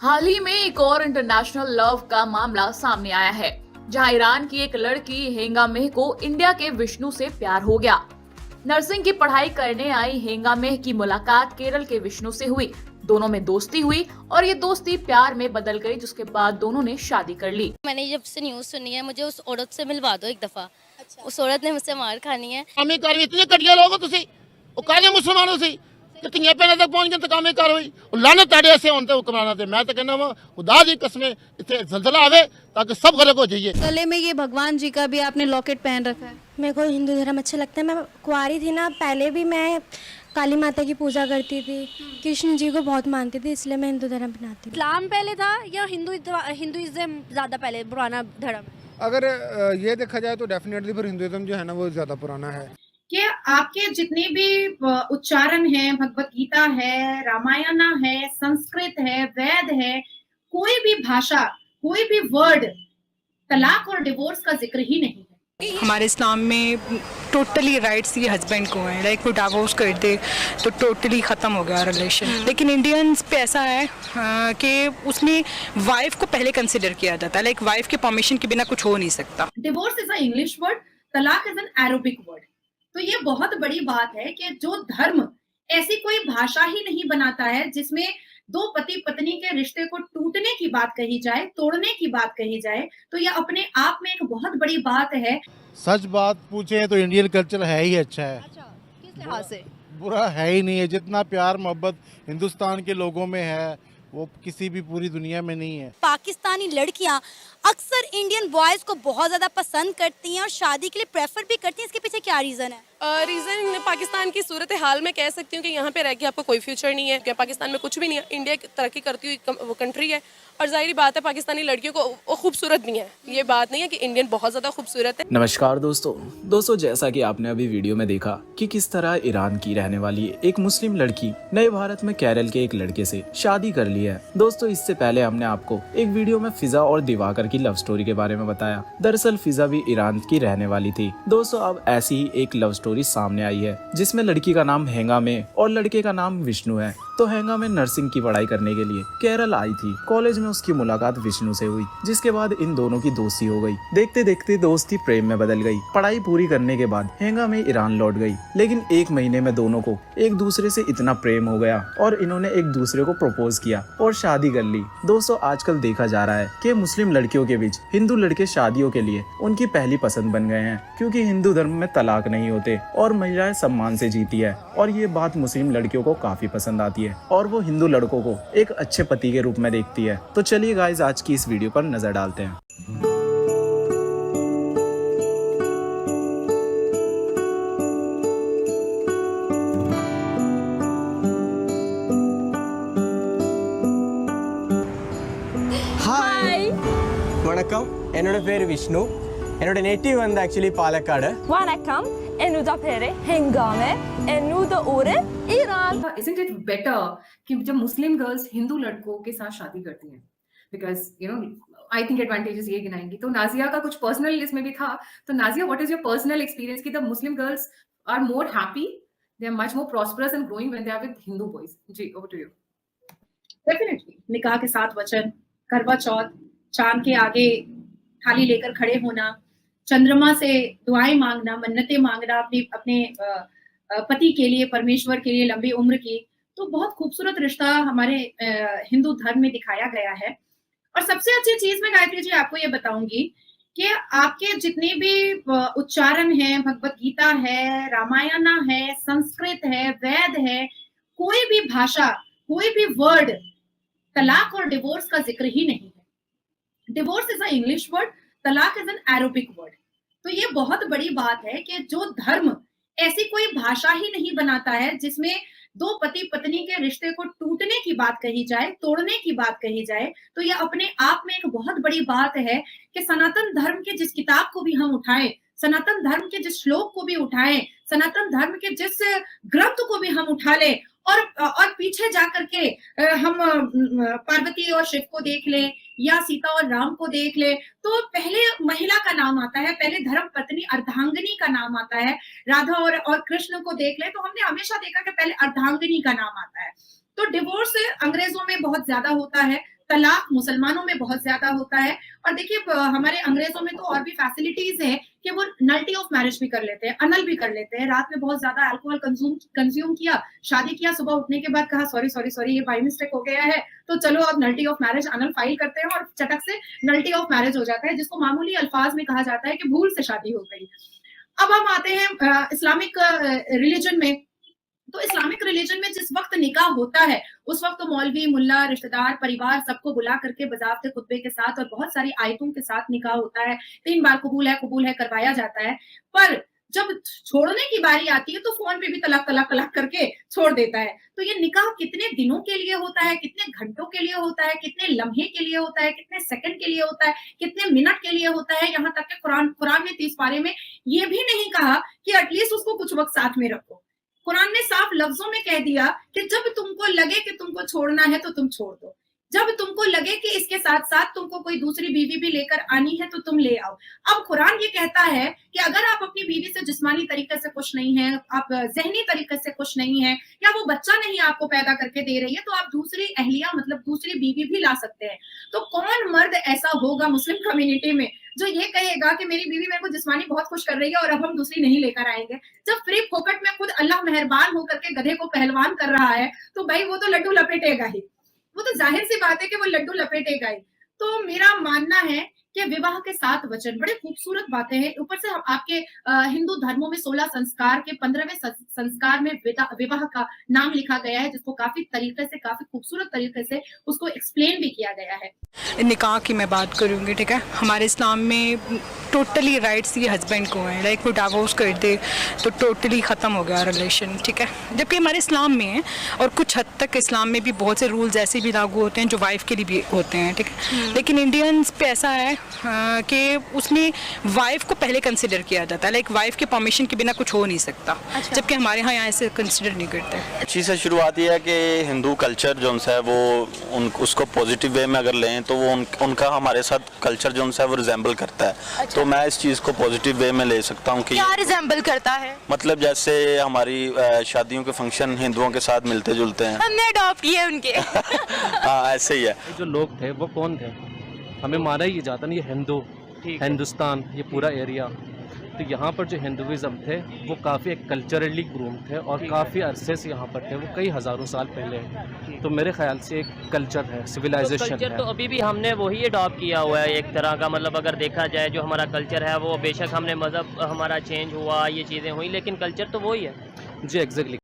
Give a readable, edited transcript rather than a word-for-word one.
हाल ही में एक और इंटरनेशनल लव का मामला सामने आया है, जहां ईरान की एक लड़की हेंगा मेह को इंडिया के विष्णु से प्यार हो गया। नर्सिंग की पढ़ाई करने आई हेंगा मेह की मुलाकात केरल के विष्णु से हुई। दोनों में दोस्ती हुई और ये दोस्ती प्यार में बदल गई, जिसके बाद दोनों ने शादी कर ली। मैंने जब से न्यूज़ सुनी है, मुझे उस औरत से मिलवा दो एक दफ़ा। उस औरत ने मुझसे मार खानी है। कामे कार इतने घटिया लोग हो ਤੁਸੀਂ ਉਹ ਕਾਲੇ ਮੁਸਲਮਾਨੋ ਸੀ ਕਿ ਧੀਆਂ ਪੈਣਾ ਤੱਕ ਪਹੁੰਚ ਗਏ ਤੇ ਕਾਮੇ ਕਾਰ ਹੋਈ ਉਹ ਲਾਨਤ ਤੁਹਾਡੇ ਐਸੇ ਹੋਣ ਤੇ ਹੁਕਮਰਾਨਾਂ ਤੇ ਮੈਂ ਤਾਂ ਕਹਿੰਦਾ ਵਾ ਖੁਦਾ ਦੀ ਕਸਮੇ ਇੱਥੇ ਜ਼ਲਜ਼ਲਾ ਆਵੇ ਤਾਂ कि सब गलत हो जाइए। गले में ये भगवान जी का भी आपने लॉकेट पहन रखा है। मेरे को हिंदू धर्म अच्छा लगता है। मैं कुंवारी थी ना, पहले भी मैं काली माता की पूजा करती थी, कृष्ण जी को बहुत मानती थी, इसलिए मैं हिंदू धर्म अपनाती हूँ। इस्लाम पहले था या हिंदुइज्म ज़्यादा पहले पुराना धर्म? अगर ये देखा जाए तो डेफिनेटली फिर हिंदुइज्म जो है ना वो ज़्यादा पुराना है। कि आपके जितने भी उच्चारण हैं, भगवत गीता है, रामायण है, संस्कृत है, वेद है, कोई भी भाषा, कोई भी वर्ड तलाक और डिवोर्स का जिक्र ही नहीं है। हमारे इस्लाम में टोटली राइट्स ये हस्बैंड को हैं। लाइक वो डाइवोर्स कर दे तो टोटली ख़त्म हो गया रिलेशन। लेकिन इंडियंस पे ऐसा है कि उसमें वाइफ को पहले कंसिडर किया जाता है। लाइक वाइफ के परमिशन के बिना कुछ हो नहीं सकता। Divorce is a English word, तलाक इज एन अरबिक वर्ड। तो ये बहुत बड़ी बात है कि जो धर्म ऐसी कोई भाषा ही नहीं बनाता है जिसमें दो पति पत्नी के रिश्ते को टूटने की बात कही जाए, तोड़ने की बात कही जाए, तो यह अपने आप में एक बहुत बड़ी बात है। सच बात पूछे तो इंडियन कल्चर है ही अच्छा है। अच्छा, किस लिहाज से? बुरा है ही नहीं है। जितना प्यार मोहब्बत हिंदुस्तान के लोगों में है वो किसी भी पूरी दुनिया में नहीं है। पाकिस्तानी लड़कियां अक्सर इंडियन बॉयज को बहुत ज्यादा पसंद करती हैं और शादी के लिए प्रेफर भी करती हैं। इसके पीछे क्या रीजन है? रीज़न पाकिस्तान की सूरत हाल में कह सकती हूँ कि यहाँ पे रह के आपको कोई फ्यूचर नहीं है, क्योंकि पाकिस्तान में कुछ भी नहीं है। इंडिया एक तरक्की करती हुई वो कंट्री है और जाहिर बात है पाकिस्तानी लड़कियों को वो खूबसूरत भी है। ये बात नहीं है कि इंडियन बहुत ज़्यादा खूबसूरत है। नमस्कार दोस्तों, जैसा कि आपने अभी वीडियो में देखा कि किस तरह ईरान की रहने वाली एक मुस्लिम लड़की नए भारत में केरल के एक लड़के से शादी कर ली है। दोस्तों, इससे पहले हमने आपको एक वीडियो में फिजा और दिवाकर की लव स्टोरी के बारे में बताया। दरअसल फिजा भी ईरान की रहने वाली थी। दोस्तों, अब ऐसी ही एक लव स्टोरी सामने आई है जिसमें लड़की का नाम हेंगा में और लड़के का नाम विष्णु है। तो हेंगा में नर्सिंग की पढ़ाई करने के लिए केरल आई थी। कॉलेज में उसकी मुलाकात विष्णु से हुई, जिसके बाद इन दोनों की दोस्ती हो गई। देखते देखते दोस्ती प्रेम में बदल गई। पढ़ाई पूरी करने के बाद हेंगा में ईरान लौट गई, लेकिन एक महीने में दोनों को एक दूसरे से इतना प्रेम हो गया और इन्होंने एक दूसरे को प्रपोज किया और शादी कर ली। दोस्तों, आजकल देखा जा रहा है कि मुस्लिम लड़कियों के बीच हिंदू लड़के शादियों के लिए उनकी पहली पसंद बन गए हैं, क्योंकि हिंदू धर्म में तलाक नहीं होते और महिलाएं सम्मान से जीती है। और ये बात मुस्लिम लड़कियों को काफी पसंद आती है और वो हिंदू लड़कों को एक अच्छे पति के रूप में देखती है। तो चलिए गाइस, आज की इस वीडियो पर नजर डालते हैं। ஹாய் வணக்கம், என்னோட பேர் விஷ்ணு. என்னோட நேட்டிவ் வந்து ஆக்சுவலி பாலக்காடு. वनकम एनुदा पेरे हेंगामे एनुदा ओरे ईरान। Isn't it better कि जब मुस्लिम गर्ल्स हिंदू लड़कों के साथ शादी करती हैं? बिकॉज आई थिंक एडवांटेजेस ये गिनाएंगी। तो नाजिया का कुछ पर्सनल इसमें भी था। तो Nazia, what is your personal experience कि the Muslim girls are more happy, they are much more prosperous and growing when they are with Hindu boys? जी, ओवर टू यू। डेफिनेटली निकाह के 7 वचन, करवा चौथ, चांद के आगे थाली लेकर खड़े होना, चंद्रमा से दुआएं मांगना, मन्नतें मांगना अपने अपने पति के लिए, परमेश्वर के लिए लंबी उम्र की। तो बहुत खूबसूरत रिश्ता हमारे हिंदू धर्म में दिखाया गया है। और सबसे अच्छी चीज मैं गायत्री जी आपको ये बताऊंगी कि आपके जितने भी उच्चारण हैं, भगवत गीता है, रामायण है, संस्कृत है, वेद है, कोई भी भाषा, कोई भी वर्ड तलाक और डिवोर्स का जिक्र ही नहीं है। Divorce is a English word, तलाक इज एन अरबिक वर्ड। तो ये बहुत बड़ी बात है कि जो धर्म ऐसी कोई भाषा ही नहीं बनाता है जिसमें दो पति पत्नी के रिश्ते को टूटने की बात कही जाए, तोड़ने की बात कही जाए, तो यह अपने आप में एक बहुत बड़ी बात है कि सनातन धर्म के जिस किताब को भी हम उठाएं, सनातन धर्म के जिस श्लोक को भी उठाएं, सनातन धर्म के जिस ग्रंथ को भी हम उठा लें और पीछे जाकर के हम पार्वती और शिव को देख लें या सीता और राम को देख ले, तो पहले महिला का नाम आता है, पहले धर्म पत्नी अर्धांगिनी का नाम आता है। राधा और कृष्ण को देख ले तो हमने हमेशा देखा कि पहले अर्धांगिनी का नाम आता है। तो डिवोर्स अंग्रेजों में बहुत ज्यादा होता है, तलाक मुसलमानों में बहुत ज्यादा होता है। और देखिए हमारे अंग्रेजों में तो और भी फैसिलिटीज है कि वो नल्टी ऑफ मैरिज भी कर लेते हैं, अनल भी कर लेते हैं। रात में बहुत ज्यादा अल्कोहल कंज्यूम किया, शादी किया, सुबह उठने के बाद कहा सॉरी ये बाय मिस्टेक हो गया है, तो चलो अब nullity of marriage Anal file करते हैं और चटक से नल्टी ऑफ मैरिज हो जाता है, जिसको मामूली अल्फाज में कहा जाता है कि भूल से शादी हो गई। अब हम आते हैं इस्लामिक रिलीजन में। तो इस्लामिक रिलीजन में जिस वक्त निकाह होता है उस वक्त तो मौलवी, मुल्ला, रिश्तेदार, परिवार सबको बुला करके बजावते खुतबे के साथ और बहुत सारी आयतों के साथ निकाह होता है। 3 बार कबूल है करवाया जाता है। पर जब छोड़ने की बारी आती है तो फोन पे भी तलाक करके छोड़ देता है। तो ये निकाह कितने दिनों के लिए होता है, कितने घंटों के लिए होता है, कितने लम्हे के लिए होता है, कितने सेकंड के लिए होता है, कितने मिनट के लिए होता है, यहाँ तक कि कुरान ने 30 पारे में ये भी नहीं कहा कि एटलीस्ट उसको कुछ वक्त साथ में रखो। कुरान ने साफ लफ्जों में कह दिया कि जब तुमको लगे कि तुमको छोड़ना है तो तुम छोड़ दो, जब तुमको लगे कि इसके साथ साथ तुमको कोई दूसरी बीवी भी लेकर आनी है तो तुम ले आओ। अब कुरान ये कहता है कि अगर आप अपनी बीवी से जिस्मानी तरीके से खुश नहीं है, आप जहनी तरीके से खुश नहीं है, या वो बच्चा नहीं आपको पैदा करके दे रही है, तो आप दूसरी अहलिया मतलब दूसरी बीवी भी ला सकते हैं। तो कौन मर्द ऐसा होगा मुस्लिम कम्युनिटी में जो ये कहेगा कि मेरी बीवी मेरे को जिस्मानी बहुत खुश कर रही है और अब हम दूसरी नहीं लेकर आएंगे, जब फ्री फोकट में खुद अल्लाह मेहरबान होकर के गधे को पहलवान कर रहा है, तो भाई वो तो लड्डू लपेटेगा ही, वो तो जाहिर सी बात है कि वो लड्डू लपेटेगा ही। तो मेरा मानना है कि विवाह के 7 वचन बड़े खूबसूरत बातें हैं। ऊपर से आपके हिंदू धर्मों में 16 संस्कार के 15वें संस्कार में विवाह का नाम लिखा गया है, जिसको काफी तरीके से, काफी खूबसूरत तरीके से उसको एक्सप्लेन भी किया गया है। निकाह की मैं बात करूँगी, ठीक है, हमारे इस्लाम में टोटली राइट्स ये हस्बैंड को हैं। लाइक वो डाइवोर्स कर दे तो टोटली ख़त्म हो गया रिलेशन, ठीक है, जबकि हमारे इस्लाम में है। और कुछ हद तक इस्लाम में भी बहुत से रूल्स ऐसे भी लागू होते हैं जो वाइफ के लिए भी होते हैं, ठीक है। लेकिन इंडियंस पे ऐसा है कि उसमें वाइफ को पहले कंसिडर किया जाता है। लाइक वाइफ के परमिशन के बिना कुछ हो नहीं सकता, जबकि हमारे यहाँ ऐसे कंसिडर नहीं करते। अच्छी से शुरुआत ये है कि हिंदू कल्चर जो है वो उसको पॉजिटिव वे में अगर लें तो वो उनका हमारे साथ कल्चर जो है वो रिजेंबल करता है। तो मैं इस चीज़ को पॉजिटिव वे में ले सकता हूँ कि क्या रिजेंबल करता है, मतलब जैसे हमारी शादियों के फंक्शन हिंदुओं के साथ मिलते जुलते हैं, हमने अडॉप्ट किए उनके। हाँ ऐसे ही है। जो लोग थे वो कौन थे, हमें माना ही जाता ना ये हिंदुस्तान, ये पूरा एरिया। तो यहाँ पर जो हिंदुइज़्म थे वो काफ़ी एक कल्चरली ग्रूम थे और काफ़ी अरसे से यहाँ पर थे, वो कई हज़ारों साल पहले। तो मेरे ख्याल से एक कल्चर है, सिविलाइजेशन है। तो अभी भी हमने वही अडॉप्ट किया हुआ है एक तरह का, मतलब अगर देखा जाए जो हमारा कल्चर है वो बेशक हमने मज़हब हमारा चेंज हुआ, ये चीज़ें हुई, लेकिन कल्चर तो वही है। जी एग्जैक्टली।